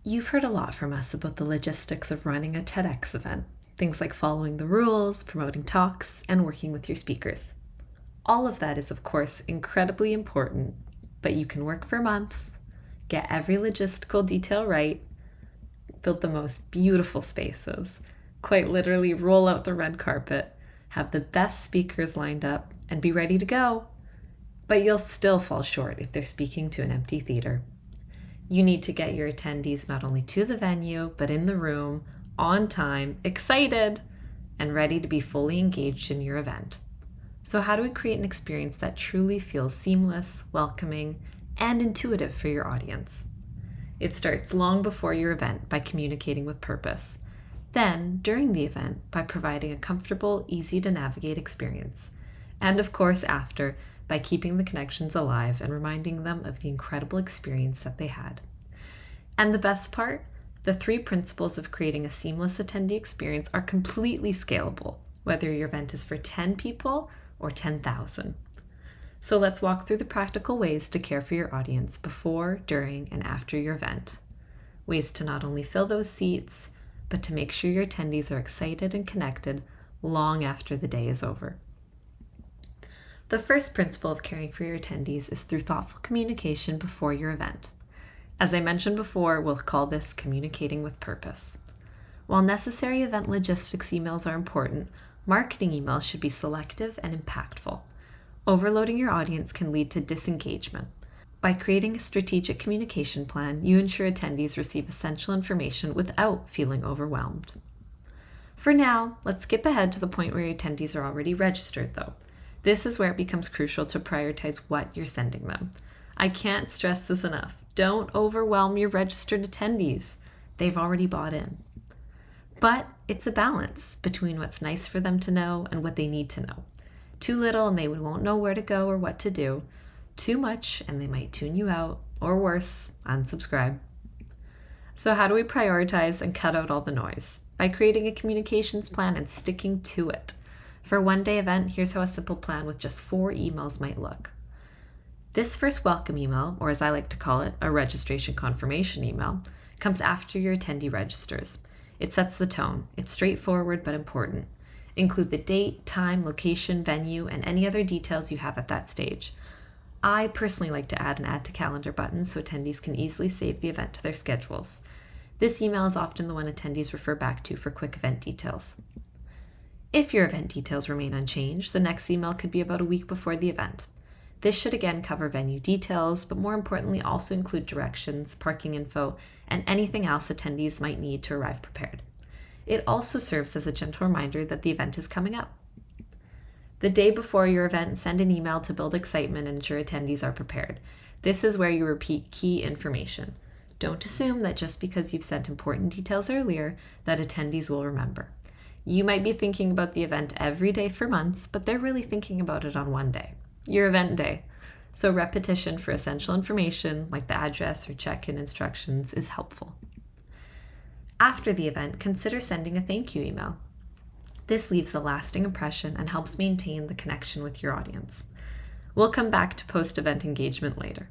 You've heard a lot from us about the logistics of running a TEDx event, things like following the rules, promoting talks, and working with your speakers. All of that is, of course, incredibly important, but you can work for months, get every logistical detail right, build the most beautiful spaces, quite literally roll out the red carpet, have the best speakers lined up, and be ready to go. But you'll still fall short if they're speaking to an empty theater. You need to get your attendees not only to the venue, but in the room, on time, excited, and ready to be fully engaged in your event. So how do we create an experience that truly feels seamless, welcoming, and intuitive for your audience? It starts long before your event by communicating with purpose. Then, during the event, by providing a comfortable, easy to navigate experience. And of course, after, by keeping the connections alive and reminding them of the incredible experience that they had. And the best part? The 3 principles of creating a seamless attendee experience are completely scalable, whether your event is for 10 people or 10,000. So let's walk through the practical ways to care for your audience before, during, and after your event. Ways to not only fill those seats, but to make sure your attendees are excited and connected long after the day is over. The first principle of caring for your attendees is through thoughtful communication before your event. As I mentioned before, we'll call this communicating with purpose. While necessary event logistics emails are important, marketing emails should be selective and impactful. Overloading your audience can lead to disengagement. By creating a strategic communication plan, you ensure attendees receive essential information without feeling overwhelmed. For now, let's skip ahead to the point where your attendees are already registered, though. This is where it becomes crucial to prioritize what you're sending them. I can't stress this enough. Don't overwhelm your registered attendees. They've already bought in. But it's a balance between what's nice for them to know and what they need to know. Too little and they won't know where to go or what to do. Too much and they might tune you out, or worse, unsubscribe. So how do we prioritize and cut out all the noise? By creating a communications plan and sticking to it. For a one-day event, here's how a simple plan with just 4 emails might look. This first welcome email, or as I like to call it, a registration confirmation email, comes after your attendee registers. It sets the tone. It's straightforward but important. Include the date, time, location, venue, and any other details you have at that stage. I personally like to add an add to calendar button so attendees can easily save the event to their schedules. This email is often the one attendees refer back to for quick event details. If your event details remain unchanged, the next email could be about a week before the event. This should again cover venue details, but more importantly also include directions, parking info, and anything else attendees might need to arrive prepared. It also serves as a gentle reminder that the event is coming up. The day before your event, send an email to build excitement and ensure attendees are prepared. This is where you repeat key information. Don't assume that just because you've sent important details earlier, that attendees will remember. You might be thinking about the event every day for months, but they're really thinking about it on one day, your event day. So repetition for essential information, like the address or check-in instructions, is helpful. After the event, consider sending a thank you email. This leaves a lasting impression and helps maintain the connection with your audience. We'll come back to post-event engagement later.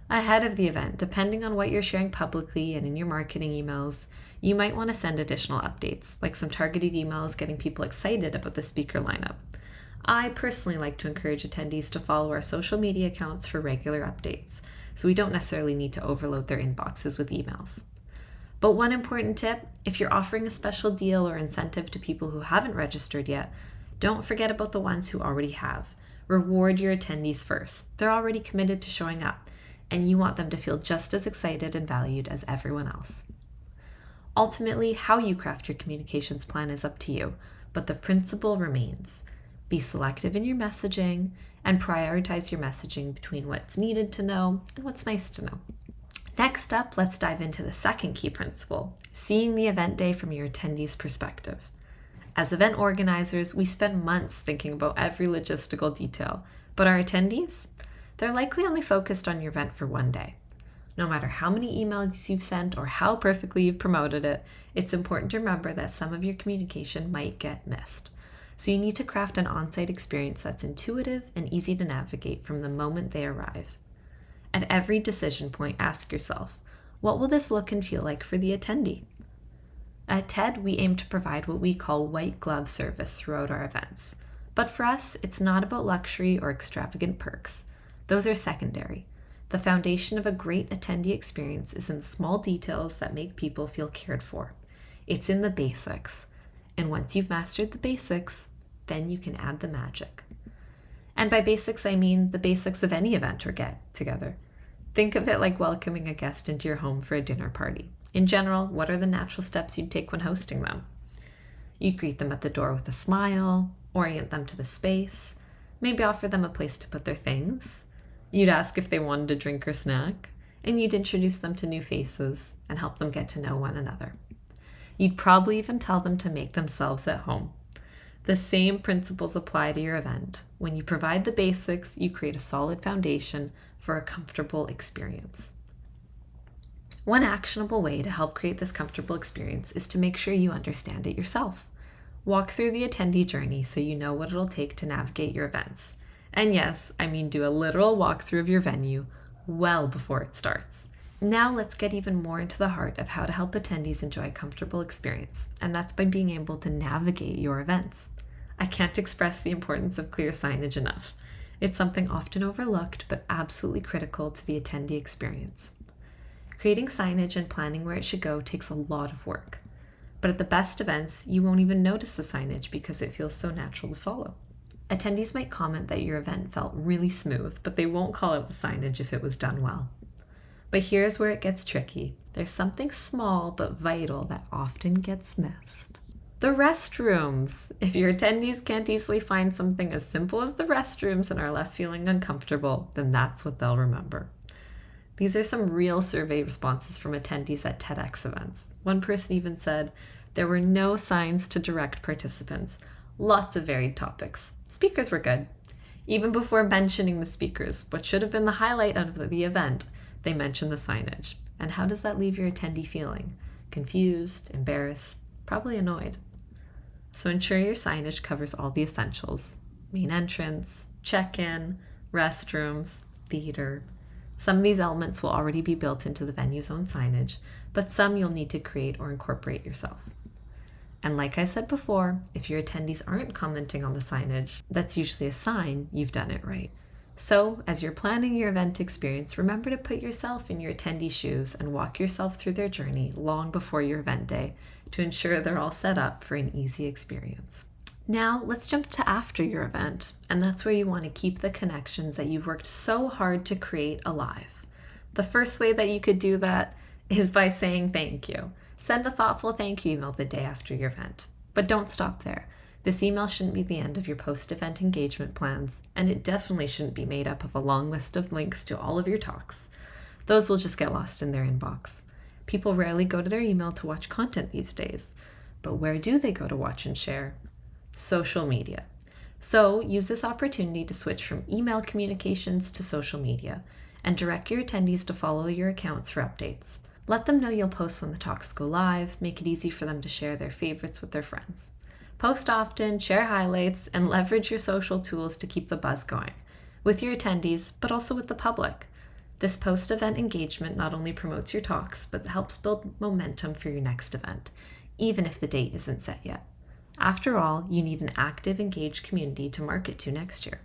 Ahead of the event, depending on what you're sharing publicly and in your marketing emails, you might want to send additional updates, like some targeted emails getting people excited about the speaker lineup. I personally like to encourage attendees to follow our social media accounts for regular updates, so we don't necessarily need to overload their inboxes with emails. But one important tip, if you're offering a special deal or incentive to people who haven't registered yet, don't forget about the ones who already have. Reward your attendees first. They're already committed to showing up, and you want them to feel just as excited and valued as everyone else. Ultimately, how you craft your communications plan is up to you, but the principle remains. Be selective in your messaging and prioritize your messaging between what's needed to know and what's nice to know. Next up, let's dive into the second key principle, seeing the event day from your attendees' perspective. As event organizers, we spend months thinking about every logistical detail, but our attendees? They're likely only focused on your event for one day. No matter how many emails you've sent or how perfectly you've promoted it, it's important to remember that some of your communication might get missed. So you need to craft an on-site experience that's intuitive and easy to navigate from the moment they arrive. At every decision point, ask yourself, What will this look and feel like for the attendee? At TED, we aim to provide what we call white glove service throughout our events. But for us, it's not about luxury or extravagant perks. Those are secondary. The foundation of a great attendee experience is in the small details that make people feel cared for. It's in the basics. And once you've mastered the basics, then you can add the magic. And by basics, I mean the basics of any event or get-together. Think of it like welcoming a guest into your home for a dinner party. In general, what are the natural steps you'd take when hosting them? You'd greet them at the door with a smile, orient them to the space, maybe offer them a place to put their things. You'd ask if they wanted a drink or snack, and you'd introduce them to new faces and help them get to know one another. You'd probably even tell them to make themselves at home. The same principles apply to your event. When you provide the basics, you create a solid foundation for a comfortable experience. One actionable way to help create this comfortable experience is to make sure you understand it yourself. Walk through the attendee journey so you know what it'll take to navigate your events. And yes, I mean do a literal walkthrough of your venue well before it starts. Now let's get even more into the heart of how to help attendees enjoy a comfortable experience, and that's by being able to navigate your events. I can't express the importance of clear signage enough. It's something often overlooked, but absolutely critical to the attendee experience. Creating signage and planning where it should go takes a lot of work. But at the best events, you won't even notice the signage because it feels so natural to follow. Attendees might comment that your event felt really smooth, but they won't call out the signage if it was done well. But here's where it gets tricky. There's something small but vital that often gets missed. The restrooms. If your attendees can't easily find something as simple as the restrooms and are left feeling uncomfortable, then that's what they'll remember. These are some real survey responses from attendees at TEDx events. One person even said, there were no signs to direct participants. Lots of varied topics. Speakers were good. Even before mentioning the speakers, what should have been the highlight of the event, they mentioned the signage. And how does that leave your attendee feeling? Confused, embarrassed, probably annoyed. So ensure your signage covers all the essentials. Main entrance, check-in, restrooms, theater. Some of these elements will already be built into the venue's own signage, but some you'll need to create or incorporate yourself. And like I said before, if your attendees aren't commenting on the signage, that's usually a sign you've done it right. So, as you're planning your event experience, remember to put yourself in your attendee shoes and walk yourself through their journey long before your event day to ensure they're all set up for an easy experience. Now, let's jump to after your event, and that's where you want to keep the connections that you've worked so hard to create alive. The first way that you could do that is by saying thank you. Send a thoughtful thank you email the day after your event. But don't stop there. This email shouldn't be the end of your post-event engagement plans, and it definitely shouldn't be made up of a long list of links to all of your talks. Those will just get lost in their inbox. People rarely go to their email to watch content these days, but where do they go to watch and share? Social media. So use this opportunity to switch from email communications to social media and direct your attendees to follow your accounts for updates. Let them know you'll post when the talks go live, make it easy for them to share their favorites with their friends. Post often, share highlights, and leverage your social tools to keep the buzz going with your attendees, but also with the public. This post-event engagement not only promotes your talks, but helps build momentum for your next event, even if the date isn't set yet. After all, you need an active, engaged community to market to next year.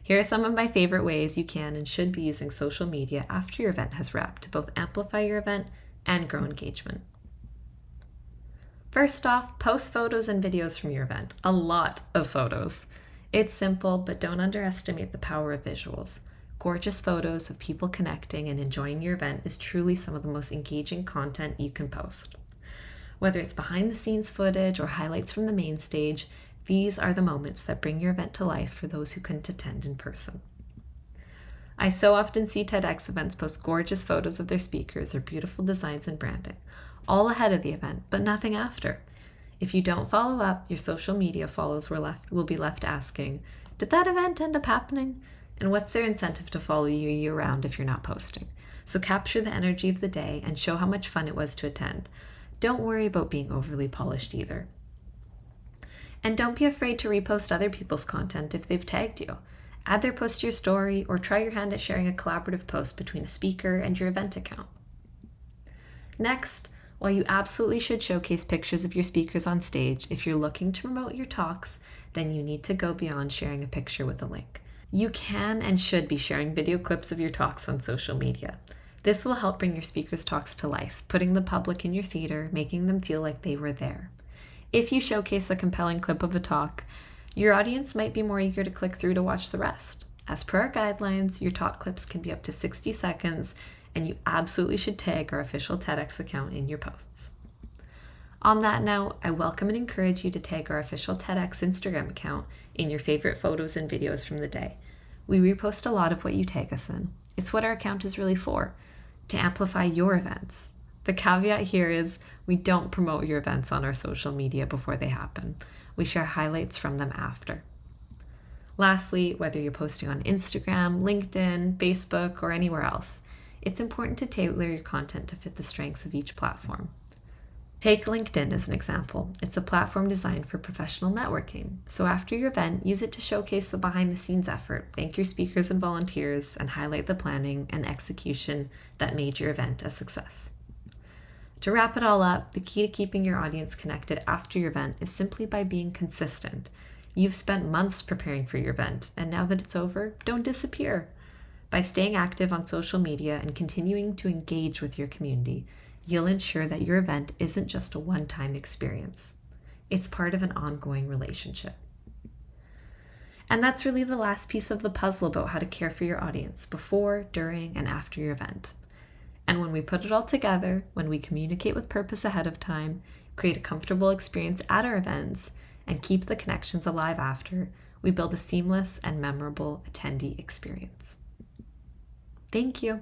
Here are some of my favorite ways you can and should be using social media after your event has wrapped to both amplify your event and grow engagement. First off, post photos and videos from your event. A lot of photos. It's simple, but don't underestimate the power of visuals. Gorgeous photos of people connecting and enjoying your event is truly some of the most engaging content you can post. Whether it's behind the scenes footage or highlights from the main stage, these are the moments that bring your event to life for those who couldn't attend in person. I so often see TEDx events post gorgeous photos of their speakers or beautiful designs and branding, all ahead of the event, but nothing after. If you don't follow up, your social media follows will be left asking, did that event end up happening? And what's their incentive to follow you year-round if you're not posting? So capture the energy of the day and show how much fun it was to attend. Don't worry about being overly polished either. And don't be afraid to repost other people's content if they've tagged you. Add their post to your story or try your hand at sharing a collaborative post between a speaker and your event account. Next, while you absolutely should showcase pictures of your speakers on stage, if you're looking to promote your talks, then you need to go beyond sharing a picture with a link. You can and should be sharing video clips of your talks on social media. This will help bring your speakers' talks to life, putting the public in your theater, making them feel like they were there. If you showcase a compelling clip of a talk, your audience might be more eager to click through to watch the rest. As per our guidelines, your talk clips can be up to 60 seconds, and you absolutely should tag our official TEDx account in your posts. On that note, I welcome and encourage you to tag our official TEDx Instagram account in your favorite photos and videos from the day. We repost a lot of what you tag us in. It's what our account is really for, to amplify your events. The caveat here is we don't promote your events on our social media before they happen. We share highlights from them after. Lastly, whether you're posting on Instagram, LinkedIn, Facebook, or anywhere else, it's important to tailor your content to fit the strengths of each platform. Take LinkedIn as an example. It's a platform designed for professional networking. So after your event, use it to showcase the behind-the-scenes effort, thank your speakers and volunteers, and highlight the planning and execution that made your event a success. To wrap it all up, the key to keeping your audience connected after your event is simply by being consistent. You've spent months preparing for your event, and now that it's over, don't disappear. By staying active on social media and continuing to engage with your community, you'll ensure that your event isn't just a one-time experience. It's part of an ongoing relationship. And that's really the last piece of the puzzle about how to care for your audience before, during, and after your event. And when we put it all together, when we communicate with purpose ahead of time, create a comfortable experience at our events, and keep the connections alive after, we build a seamless and memorable attendee experience. Thank you.